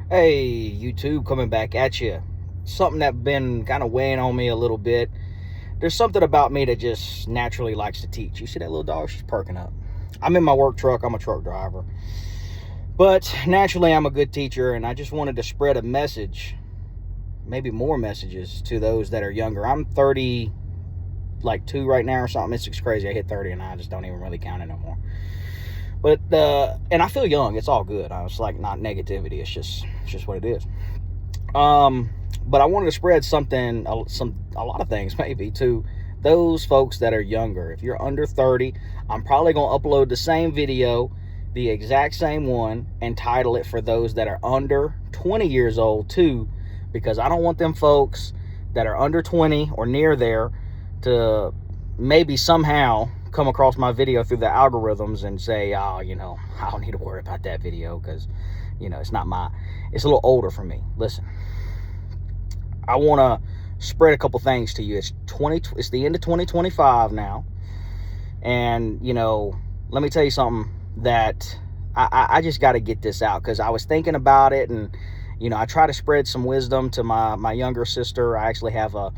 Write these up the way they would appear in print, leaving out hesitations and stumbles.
Hey, YouTube, coming back at you. Something that's been kind of weighing on me a little bit. There's something about me that just naturally likes to teach. You see that little dog? She's perking up. I'm in my work truck. I'm a truck driver. But naturally, I'm a good teacher, and I just wanted to spread a message, maybe more messages, to those that are younger. I'm 30, like 2 right now or something. It's crazy. I hit 30, and I just don't even really count it no more. But and I feel young. It's all good. It's like not negativity. It's just what it is. But I wanted to spread a lot of things maybe to those folks that are younger. If you're under 30, I'm probably going to upload the same video, the exact same one, and title it for those that are under 20 years old too, because I don't want them folks that are under 20 or near there to maybe somehow come across my video through the algorithms and say, oh, I don't need to worry about that video because, it's a little older for me. Listen, I want to spread a couple things to you. It's the end of 2025 now. And, let me tell you something that I just got to get this out because I was thinking about it, and, I try to spread some wisdom to my younger sister. I actually have a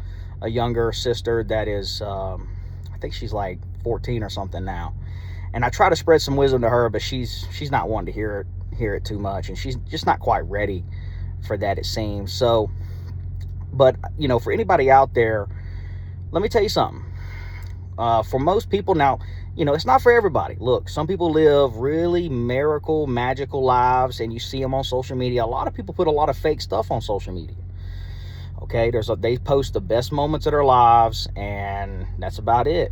younger sister that is, I think she's like 14 or something now. And I try to spread some wisdom to her, but she's not wanting to hear it too much. And she's just not quite ready for that, it seems. So, but, for anybody out there, let me tell you something. For most people now, it's not for everybody. Look, some people live really magical lives, and you see them on social media. A lot of people put a lot of fake stuff on social media. Okay, they post the best moments of their lives, and that's about it.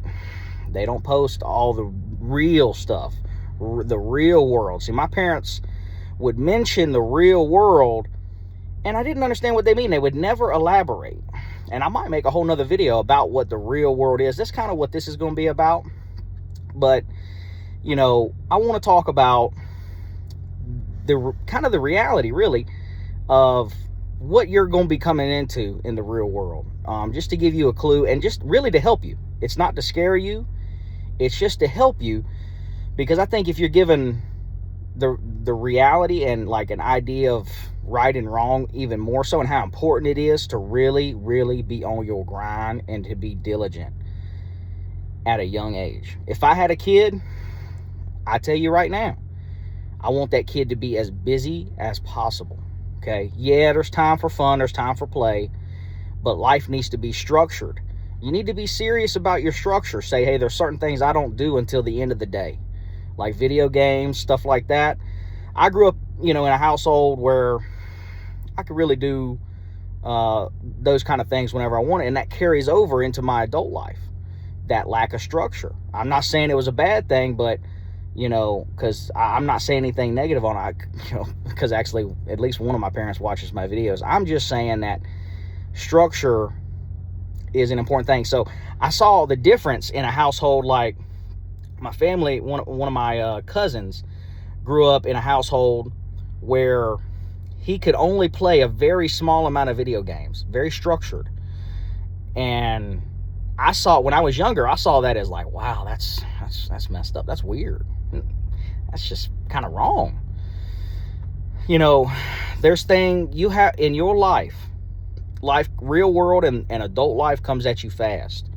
They don't post all the real stuff, the real world. See, my parents would mention the real world, and I didn't understand what they mean. They would never elaborate. And I might make a whole nother video about what the real world is. That's kind of what this is going to be about. But, I want to talk about the reality, really, of what you're going to be coming into in the real world. Just to give you a clue, and just really to help you. It's not to scare you. It's just to help you, because I think if you're given the reality and like an idea of right and wrong even more so, and how important it is to really, really be on your grind and to be diligent at a young age. If I had a kid, I tell you right now, I want that kid to be as busy as possible. Okay? Yeah, there's time for fun, there's time for play, but life needs to be structured. You need to be serious about your structure. Say, hey, there's certain things I don't do until the end of the day, like video games, stuff like that. I grew up, in a household where I could really do those kind of things whenever I want it, and that carries over into my adult life, that lack of structure. I'm not saying it was a bad thing, but, because I'm not saying anything negative on it, because actually at least one of my parents watches my videos. I'm just saying that structure is an important thing. So I saw the difference in a household like my family. One of my cousins grew up in a household where he could only play a very small amount of video games, very structured. And I saw, when I was younger, I saw that as like, wow, that's messed up. That's weird. That's just kind of wrong. There's things you have in your life, real world and adult life comes at you fast.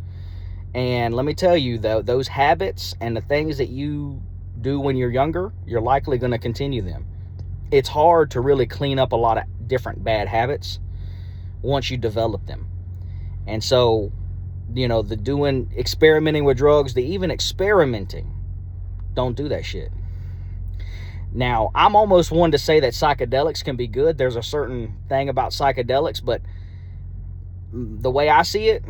And let me tell you, though, those habits and the things that you do when you're younger, you're likely going to continue them. It's hard to really clean up a lot of different bad habits once you develop them. And so, experimenting with drugs, even experimenting, don't do that shit. Now, I'm almost one to say that psychedelics can be good. There's a certain thing about psychedelics, but the way I see it,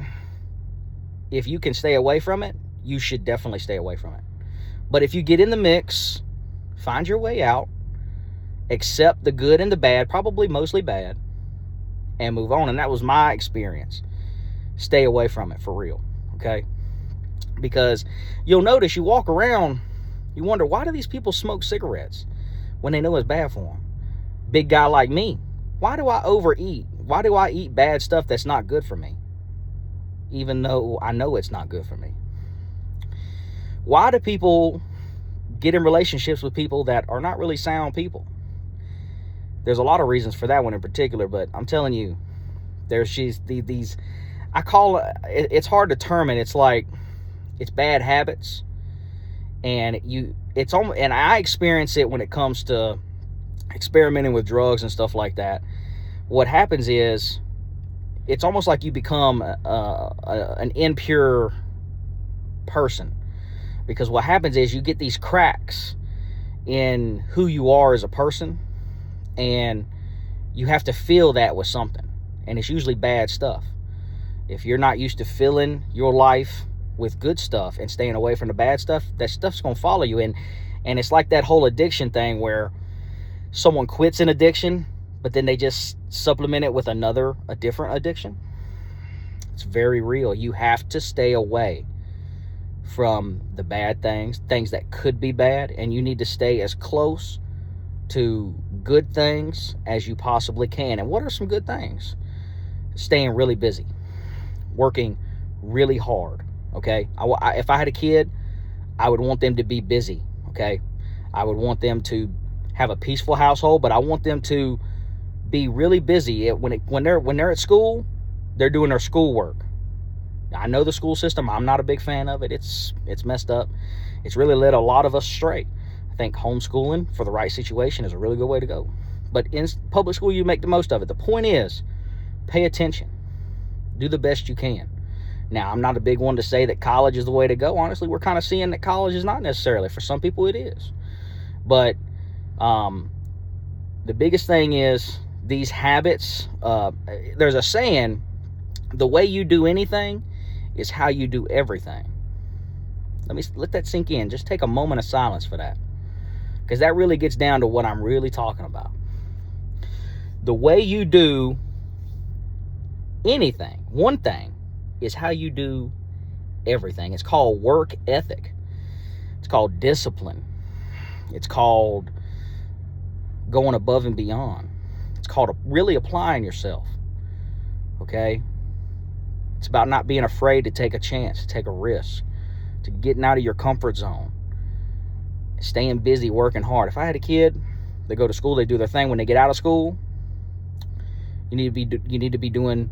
if you can stay away from it, you should definitely stay away from it. But if you get in the mix, find your way out, accept the good and the bad, probably mostly bad, and move on. And that was my experience. Stay away from it for real, okay? Because you'll notice you walk around, you wonder, why do these people smoke cigarettes when they know it's bad for them? Big guy like me, why do I overeat? Why do I eat bad stuff that's not good for me, even though I know it's not good for me? Why do people get in relationships with people that are not really sound people? There's a lot of reasons for that one in particular, but I'm telling you, these, I call it, it's hard to determine. It's like, it's bad habits, and it's almost, and I experience it when it comes to experimenting with drugs and stuff like that. What happens is, it's almost like you become an impure person, because what happens is you get these cracks in who you are as a person, and you have to fill that with something, and it's usually bad stuff. If you're not used to filling your life with good stuff and staying away from the bad stuff, that stuff's gonna follow you. And it's like that whole addiction thing where someone quits an addiction, but then they just supplement it with a different addiction. It's very real. You have to stay away from the bad things that could be bad, and you need to stay as close to good things as you possibly can. And what are some good things? Staying really busy, working really hard, okay? If I had a kid, I would want them to be busy, okay? I would want them to have a peaceful household, but I want them to be really busy. When they're at school, they're doing their schoolwork. I know the school system, I'm not a big fan of it. It's messed up. It's really led a lot of us astray. I think homeschooling for the right situation is a really good way to go. But in public school, you make the most of it. The point is, pay attention. Do the best you can. Now, I'm not a big one to say that college is the way to go. Honestly, we're kind of seeing that college is not necessarily. For some people, it is. But the biggest thing is these habits. There's a saying, the way you do anything is how you do everything. Let that sink in. Just take a moment of silence for that, because that really gets down to what I'm really talking about. The way you do anything, one thing, is how you do everything. It's called work ethic. It's called discipline. It's called going above and beyond. It's called really applying yourself. Okay? It's about not being afraid to take a chance, to take a risk, to getting out of your comfort zone, staying busy, working hard. If I had a kid, they go to school, they do their thing. When they get out of school, you need to be doing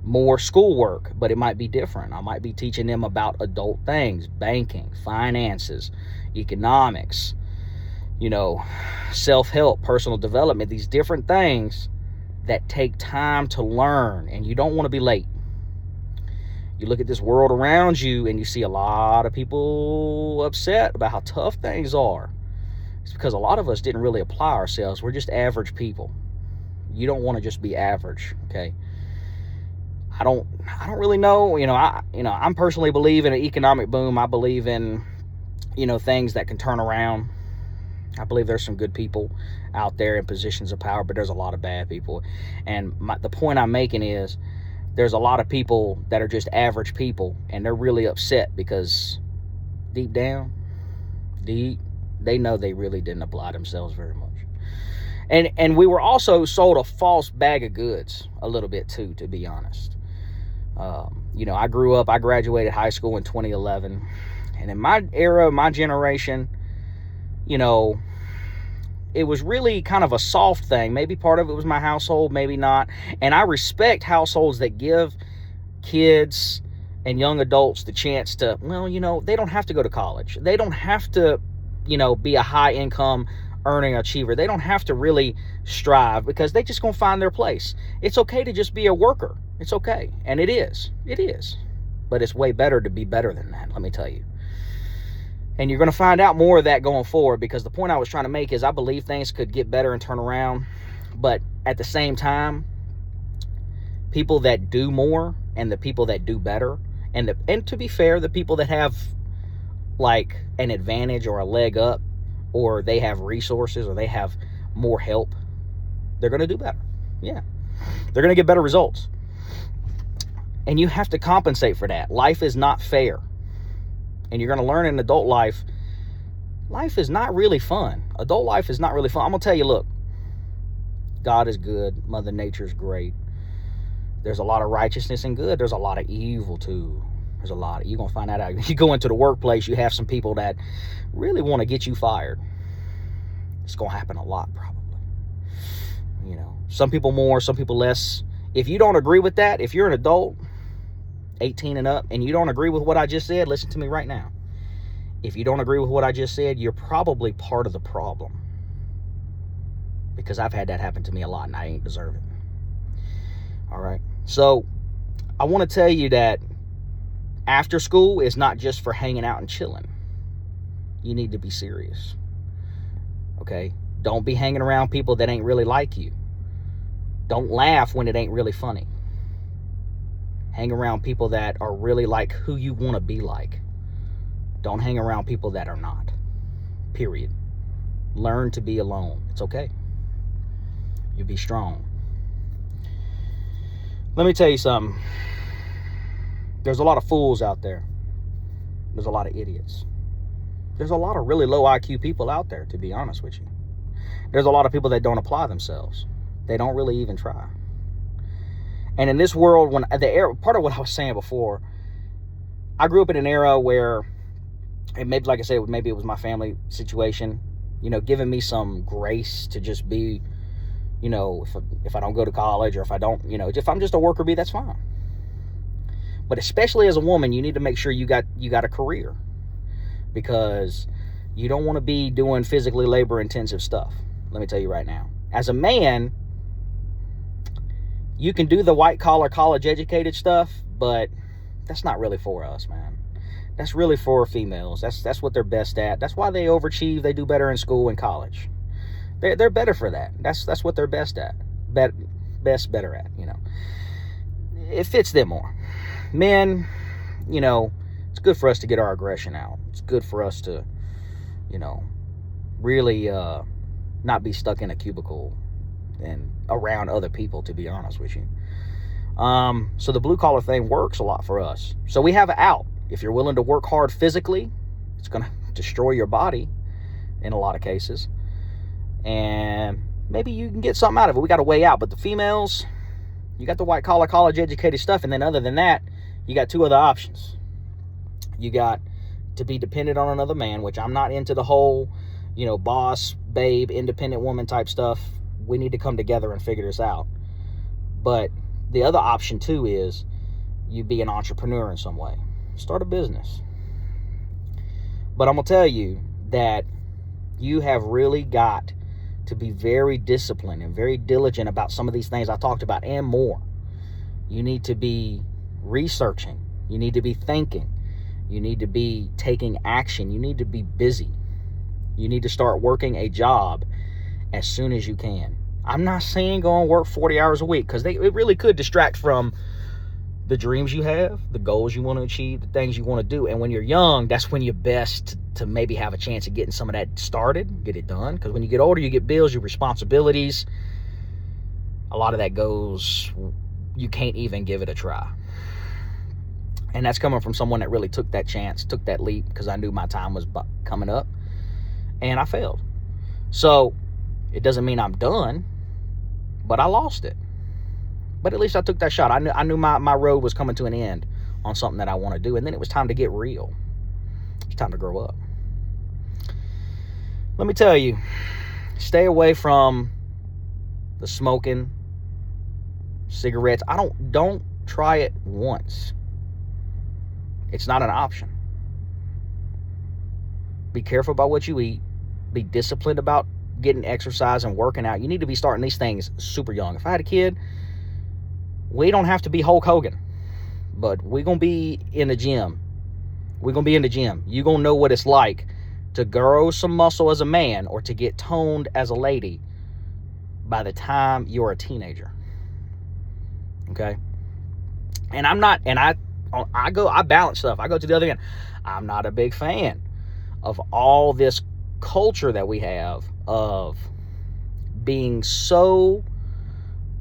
more schoolwork, but it might be different. I might be teaching them about adult things, banking, finances, economics, self-help, personal development, these different things that take time to learn, and you don't want to be late. You look at this world around you and you see a lot of people upset about how tough things are. It's because a lot of us didn't really apply ourselves. We're just average people. You don't want to just be average, okay? I don't really know. I'm personally believe in an economic boom. I believe in, things that can turn around. I believe there's some good people out there in positions of power, but there's a lot of bad people. And the point I'm making is, there's a lot of people that are just average people, and they're really upset because deep down, they know they really didn't apply themselves very much. And we were also sold a false bag of goods a little bit too, to be honest. I graduated high school in 2011, and in my era, my generation, it was really kind of a soft thing. Maybe part of it was my household, maybe not. And I respect households that give kids and young adults the chance to, they don't have to go to college. They don't have to, be a high income earning achiever. They don't have to really strive, because they just gonna find their place. It's okay to just be a worker. It's okay. And it is. But it's way better to be better than that, let me tell you. And you're going to find out more of that going forward, because the point I was trying to make is I believe things could get better and turn around. But at the same time, people that do more and the people that do better, and to be fair, the people that have like an advantage or a leg up, or they have resources, or they have more help, they're going to do better. Yeah. They're going to get better results. And you have to compensate for that. Life is not fair. And you're going to learn in adult life, life is not really fun. Adult life is not really fun. I'm going to tell you, look, God is good. Mother Nature is great. There's a lot of righteousness and good. There's a lot of evil too. You're going to find that out. You go into the workplace, you have some people that really want to get you fired. It's going to happen a lot, probably. Some people more, some people less. If you don't agree with that, if you're an adult, 18 and up, and you don't agree with what I just said, listen to me right now. If you don't agree with what I just said, you're probably part of the problem. Because I've had that happen to me a lot, and I ain't deserve it. All right. So I want to tell you that after school is not just for hanging out and chilling. You need to be serious. Okay? Don't be hanging around people that ain't really like you. Don't laugh when it ain't really funny. Hang around people that are really like who you want to be like. Don't hang around people that are not. Period. Learn to be alone. It's okay. You be strong. Let me tell you something. There's a lot of fools out there. There's a lot of idiots. There's a lot of really low IQ people out there, to be honest with you. There's a lot of people that don't apply themselves. They don't really even try. And in this world, when the era, part of what I was saying before, I grew up in an era where, and maybe, like I said, maybe it was my family situation, you know, giving me some grace to just be, you know, if I don't go to college, or if I don't, you know, if I'm just a worker bee, that's fine. But especially as a woman, you need to make sure you got a career, because you don't want to be doing physically labor intensive stuff. Let me tell you right now. As a man, you can do the white collar college educated stuff, but that's not really for us, man. That's really for females. That's what they're best at. That's why they overachieve. They do better in school and college. They're better for that. That's what they're best at. Better at, you know. It fits them more. Men, you know, it's good for us to get our aggression out. It's good for us to, you know, really not be stuck in a cubicle and around other people, to be honest with you. So the blue collar thing works a lot for us. So we have an out. If you're willing to work hard physically, it's going to destroy your body in a lot of cases. And maybe you can get something out of it. We got a way out. But the females, you got the white collar college educated stuff. And then other than that, you got two other options. You got to be dependent on another man, which I'm not into the whole, you know, boss, babe, independent woman type stuff. We need to come together and figure this out. But the other option too is you be an entrepreneur in some way. Start a business. But I'm going to tell you that you have really got to be very disciplined and very diligent about some of these things I talked about and more. You need to be researching. You need to be thinking. You need to be taking action. You need to be busy. You need to start working a job as soon as you can. I'm not saying go and work 40 hours a week, because it really could distract from the dreams you have, the goals you want to achieve, the things you want to do. And when you're young, that's when you're best to maybe have a chance of getting some of that started, get it done. Because when you get older, you get bills, your responsibilities. A lot of that goes, you can't even give it a try. And that's coming from someone that really took that chance, took that leap, because I knew my time was coming up. And I failed. So it doesn't mean I'm done, but I lost it. But at least I took that shot. I knew my road was coming to an end on something that I want to do. And then it was time to get real. It's time to grow up. Let me tell you, stay away from the smoking, cigarettes. Don't try it once. It's not an option. Be careful about what you eat. Be disciplined about getting exercise and working out. You need to be starting these things super young. If I had a kid, we don't have to be Hulk Hogan, but we're going to be in the gym. We're going to be in the gym. You're going to know what it's like to grow some muscle as a man or to get toned as a lady by the time you're a teenager. Okay? And I'm not, and I balance stuff. I go to the other end. I'm not a big fan of all this culture that we have of being so,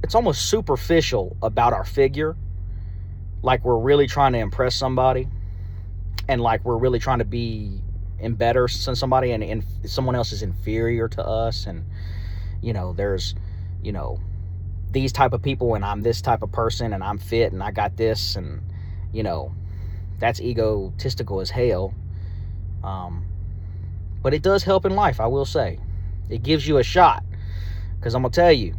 it's almost superficial about our figure. Like we're really trying to impress somebody, and like we're really trying to be and better than somebody, and someone else is inferior to us. And, you know, there's, you know, these type of people, and I'm this type of person, and I'm fit, and I got this, and, you know, that's egotistical as hell. But it does help in life, I will say. It gives you a shot. Because I'm going to tell you,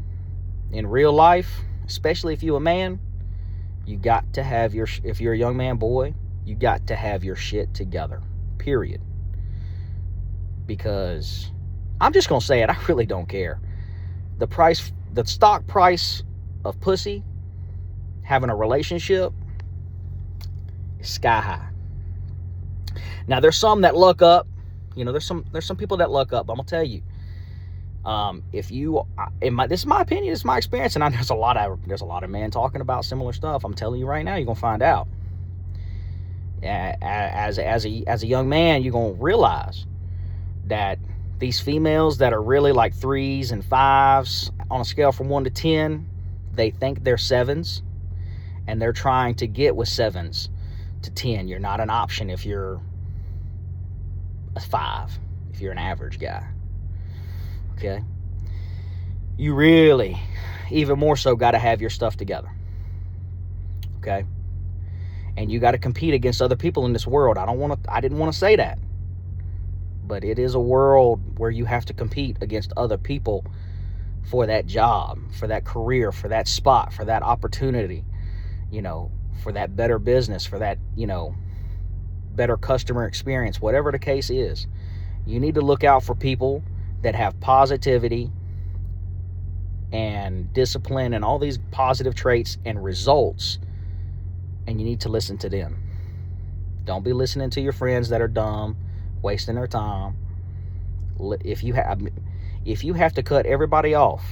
in real life, especially if you're a man, you got to have if you're a young man, boy, you got to have your shit together, period. Because I'm just going to say it, I really don't care. The stock price of pussy, having a relationship, is sky high. Now, there's some that luck up. There's some people that luck up. I'm going to tell you. This is my opinion, this is my experience, and there's a lot of men talking about similar stuff. I'm telling you right now, you're gonna find out. As a young man, you're gonna realize that these females that are really like 3s and 5s on a scale from 1 to 10, they think they're 7s, and they're trying to get with 7s to 10. You're not an option if you're a 5, if you're an average guy. Okay, you really, even more so, got to have your stuff together. Okay, and you got to compete against other people in this world. I didn't want to say that, but it is a world where you have to compete against other people for that job, for that career, for that spot, for that opportunity, for that better business, for that, better customer experience, whatever the case is. You need to look out for people that have positivity and discipline and all these positive traits and results, and you need to listen to them. Don't be listening to your friends that are dumb, wasting their time. If you have to cut everybody off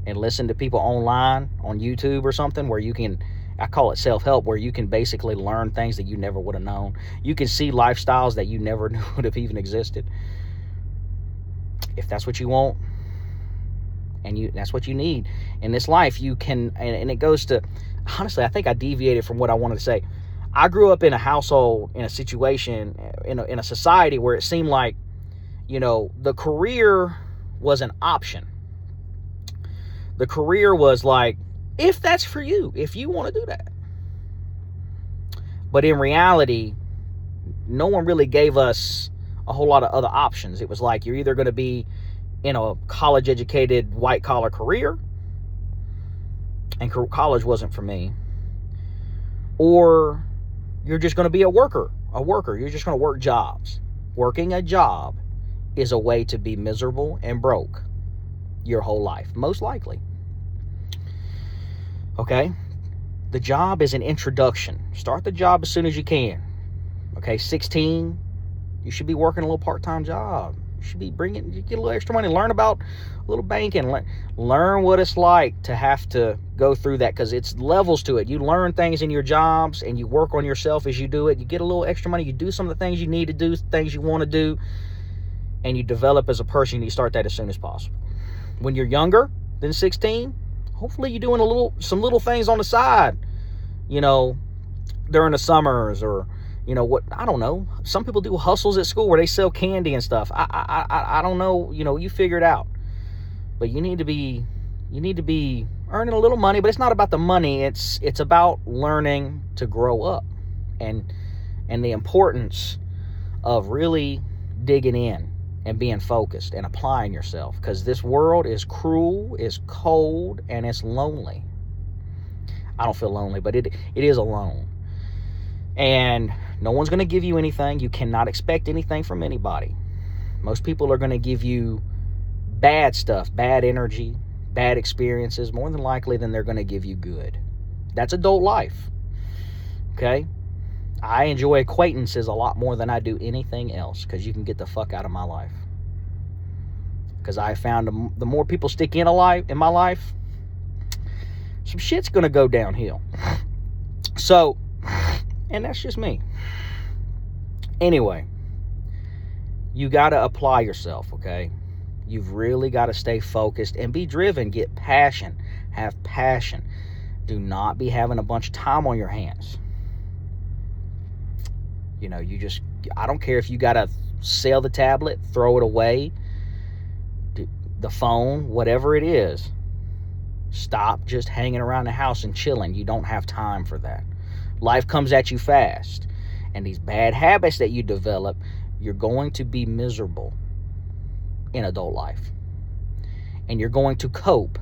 and listen to people online on YouTube or something where you can, I call it self-help, where you can basically learn things that you never would have known. You can see lifestyles that you never knew would have even existed. If that's what you want, and that's what you need in this life, you can, and it goes to, honestly, I think I deviated from what I wanted to say. I grew up in a household, in a situation, in a society where it seemed like, the career was an option. The career was like, if that's for you, if you want to do that. But in reality, no one really gave us a whole lot of other options. It was like, you're either going to be in a college-educated white-collar career, and college wasn't for me, or you're just going to be a worker. You're just going to work jobs. Working a job is a way to be miserable and broke your whole life, most likely. Okay? The job is an introduction. Start the job as soon as you can. Okay, 16, you should be working a little part-time job. You should be you get a little extra money, learn about a little banking, learn what it's like to have to go through that, because it's levels to it. You learn things in your jobs, and you work on yourself as you do it. You get a little extra money, you do some of the things you need to do, things you want to do, and you develop as a person. You start that as soon as possible. When you're younger than 16, hopefully you're doing some little things on the side, during the summers, or what, I don't know. Some people do hustles at school where they sell candy and stuff. I don't know. You figure it out. But you need to be earning a little money. But it's not about the money. It's about learning to grow up, and the importance of really digging in and being focused and applying yourself. Because this world is cruel, is cold, and it's lonely. I don't feel lonely, but it is alone. And no one's going to give you anything. You cannot expect anything from anybody. Most people are going to give you bad stuff, bad energy, bad experiences, more than likely than they're going to give you good. That's adult life. Okay? I enjoy acquaintances a lot more than I do anything else, because you can get the fuck out of my life. Because I found the more people stick in my life, some shit's going to go downhill. So, and that's just me. Anyway, you got to apply yourself, okay? You've really got to stay focused and be driven. Get passion. Have passion. Do not be having a bunch of time on your hands. I don't care if you got to sell the tablet, throw it away, the phone, whatever it is. Stop just hanging around the house and chilling. You don't have time for that. Life comes at you fast. And these bad habits that you develop, you're going to be miserable in adult life. And you're going to cope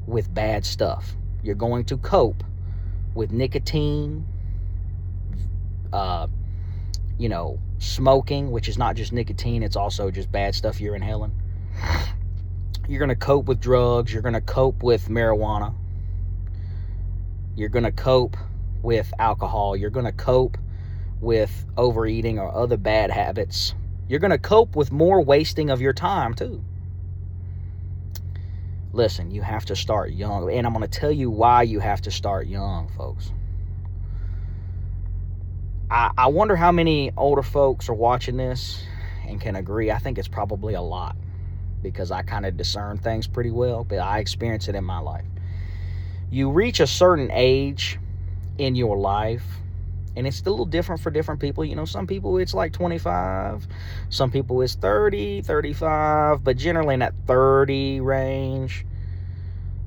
with bad stuff. You're going to cope with nicotine, smoking, which is not just nicotine, it's also just bad stuff you're inhaling. You're going to cope with drugs. You're going to cope with marijuana. You're going to cope with alcohol. You're going to cope with overeating or other bad habits. You're going to cope with more wasting of your time too. Listen, you have to start young. And I'm going to tell you why you have to start young, folks. I wonder how many older folks are watching this and can agree. I think it's probably a lot, because I kind of discern things pretty well, but I experience it in my life. You reach a certain age in your life, and it's a little different for different people. Some people it's like 25, some people it's 30, 35, but generally in that 30 range,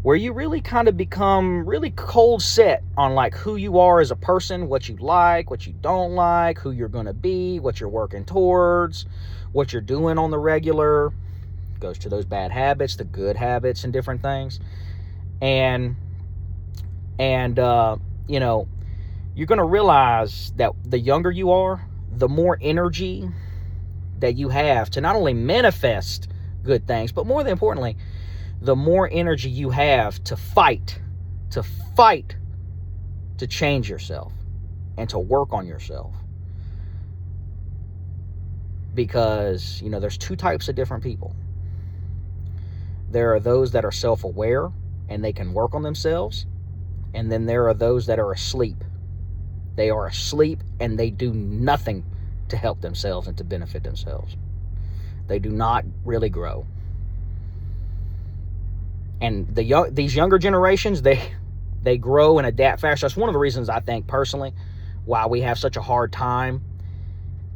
where you really kind of become really cold set on like who you are as a person, what you like, what you don't like, who you're going to be, what you're working towards, what you're doing on the regular. Goes to those bad habits, the good habits, and different things. And you're going to realize that the younger you are, the more energy that you have to not only manifest good things, but more than importantly, the more energy you have to fight, to change yourself and to work on yourself. Because, there's two types of different people. There are those that are self-aware and they can work on themselves. And then there are those that are asleep. They are asleep and they do nothing to help themselves and to benefit themselves. They do not really grow. And these younger generations, they grow and adapt faster. That's one of the reasons I think personally why we have such a hard time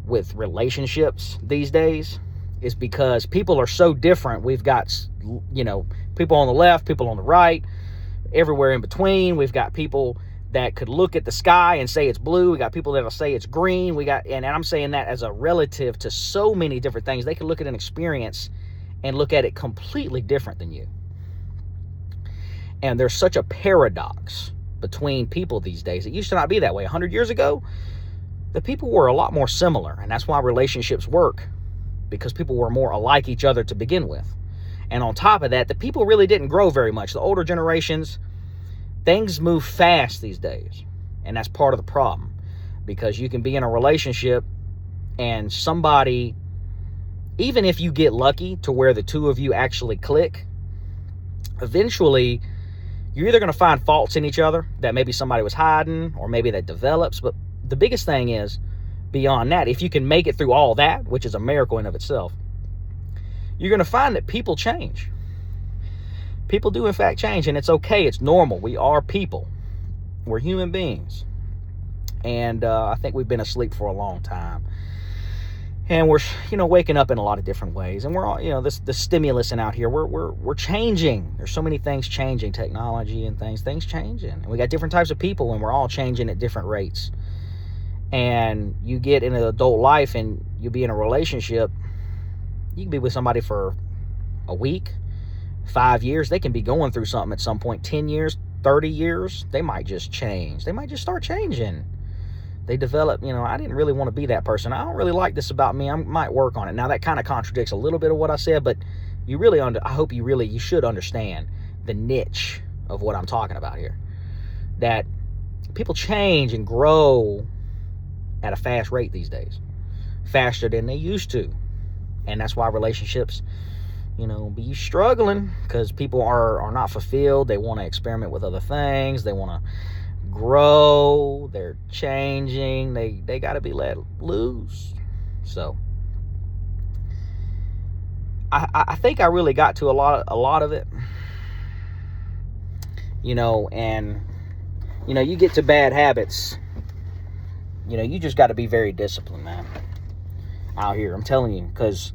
with relationships these days, is because people are so different. We've got, people on the left, people on the right, everywhere in between. We've got people that could look at the sky and say it's blue. We got people that'll say it's green. And I'm saying that as a relative to so many different things. They can look at an experience and look at it completely different than you. And there's such a paradox between people these days. It used to not be that way. 100 years ago, the people were a lot more similar. And that's why relationships work, because people were more alike each other to begin with. And on top of that, the people really didn't grow very much. The older generations, things move fast these days. And that's part of the problem. Because you can be in a relationship and somebody, even if you get lucky to where the two of you actually click, eventually you're either going to find faults in each other that maybe somebody was hiding, or maybe that develops. But the biggest thing is, beyond that, if you can make it through all that, which is a miracle in of itself, you're going to find that people change. People do, in fact, change, and it's okay. It's normal. We are people. We're human beings. And I think we've been asleep for a long time. And we're, waking up in a lot of different ways. And we're all, the stimulus out here, we're changing. There's so many things changing, technology and things changing. And we got different types of people, and we're all changing at different rates. And you get into adult life and you be in a relationship, you can be with somebody for a week, 5 years. They can be going through something at some point. 10 years, 30 years, they might just change. They might just start changing. They develop, I didn't really want to be that person. I don't really like this about me. I might work on it. Now, that kind of contradicts a little bit of what I said, but I hope you should understand the niche of what I'm talking about here. That people change and grow at a fast rate these days. Faster than they used to. And that's why relationships, be struggling, because people are not fulfilled. They want to experiment with other things. They want to grow. They're changing. They got to be let loose. So I think I really got to a lot of it. And you get to bad habits. You just got to be very disciplined, man, out here. I'm telling you, because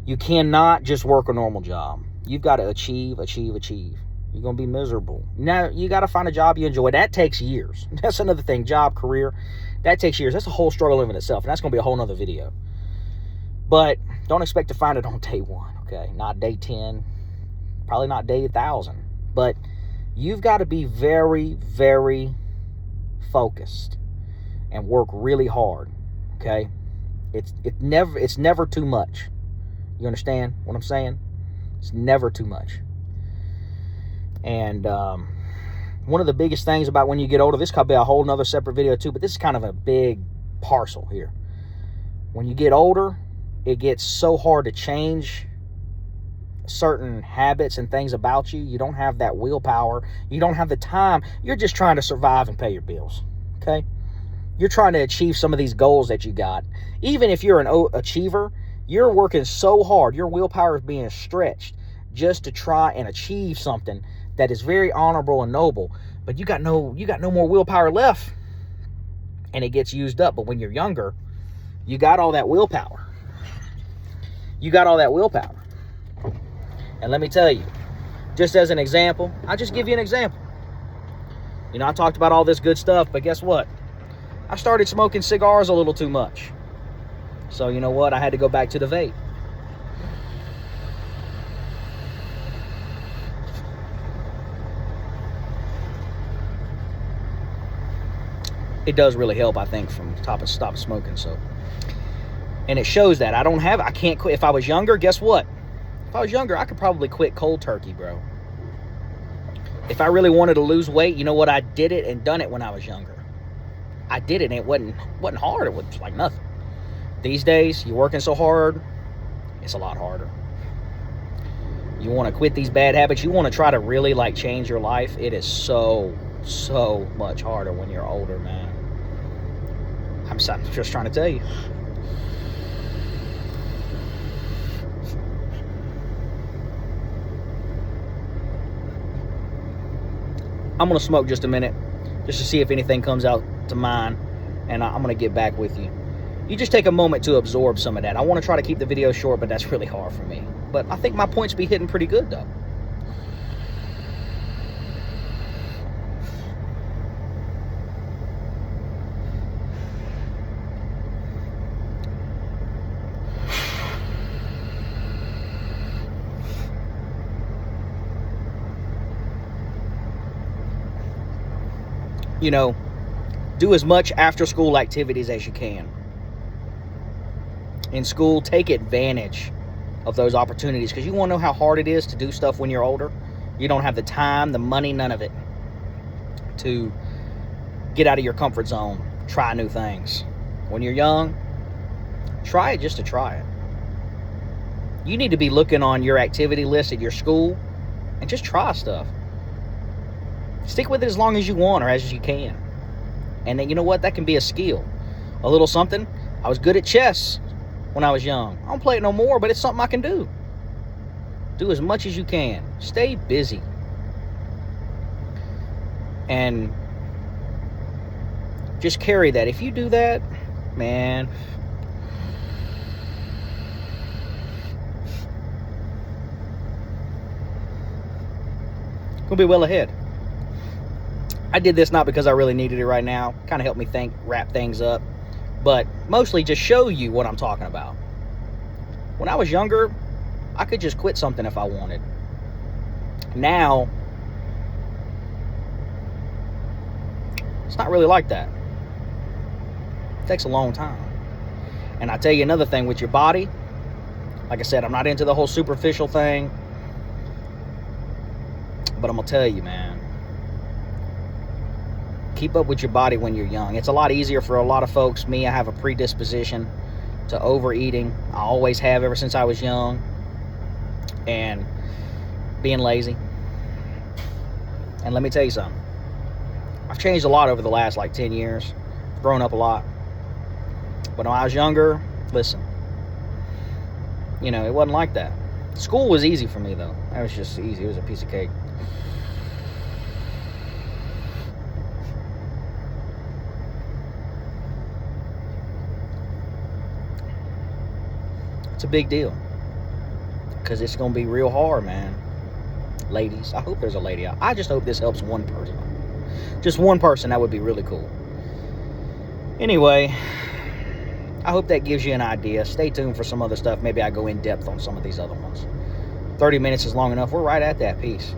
you cannot just work a normal job. You've got to achieve. You're going to be miserable. Now, you got to find a job you enjoy. That takes years. That's another thing. Job, career, that takes years. That's a whole struggle in itself, and that's going to be a whole nother video. But don't expect to find it on day one, okay? Not day 10. Probably not day 1,000. But you've got to be very, very focused and work really hard, okay? It's never too much. You understand what I'm saying? It's never too much. And one of the biggest things about when you get older, this could be a whole nother separate video too, but this is kind of a big parcel here. When you get older, it gets so hard to change certain habits and things about you. You don't have that willpower. You don't have the time. You're just trying to survive and pay your bills, okay? You're trying to achieve some of these goals that you got. Even if you're an achiever, you're working so hard. Your willpower is being stretched just to try and achieve something that is very honorable and noble. But you got no more willpower left, and it gets used up. But when you're younger, you got all that willpower. You got all that willpower. And let me tell you, just as an example, I'll just give you an example. You know, I talked about all this good stuff, but guess what? I started smoking cigars a little too much. So you know what? I had to go back to the vape. It does really help, I think, from stop smoking. So, and it shows that I can't quit. If I was younger, guess what? If I was younger, I could probably quit cold turkey, bro. If I really wanted to lose weight, you know what? I did it and done it when I was younger. I did it, and it wasn't hard. It was like nothing. These days, you're working so hard, it's a lot harder. You want to quit these bad habits. You want to try to really like change your life. It is so much harder when you're older, man. I'm just trying to tell you. I'm going to smoke just a minute, just to see if anything comes out to mind, and I'm going to get back with you. You just take a moment to absorb some of that. I want to try to keep the video short, but that's really hard for me. But I think my points be hitting pretty good, though. You know, do as much after-school activities as you can. In school, take advantage of those opportunities, because you want to know how hard it is to do stuff when you're older. You don't have the time, the money, none of it, to get out of your comfort zone, try new things. When you're young, try it just to try it. You need to be looking on your activity list at your school and just try stuff. Stick with it as long as you want or as you can. And then, you know what? That can be a skill. A little something. I was good at chess when I was young. I don't play it no more, but it's something I can do. Do as much as you can. Stay busy. And just carry that. If you do that, man, gonna be well ahead. I did this not because I really needed it right now. Kind of helped me think, wrap things up. But mostly just show you what I'm talking about. When I was younger, I could just quit something if I wanted. Now, it's not really like that. It takes a long time. And I tell you another thing with your body. Like I said, I'm not into the whole superficial thing. But I'm going to tell you, man. Keep up with your body when you're young. It's a lot easier for a lot of folks. Me, I have a predisposition to overeating. I always have ever since I was young. And being lazy. And let me tell you something. I've changed a lot over the last like 10 years. I've grown up a lot. But when I was younger, listen. You know, it wasn't like that. School was easy for me though. That was just easy. It was a piece of cake. It's a big deal, because it's going to be real hard, man. Ladies, I hope there's a lady out. I just hope this helps one person. Just one person, that would be really cool. Anyway, I hope that gives you an idea. Stay tuned for some other stuff. Maybe I go in depth on some of these other ones. 30 minutes is long enough. We're right at that. Peace.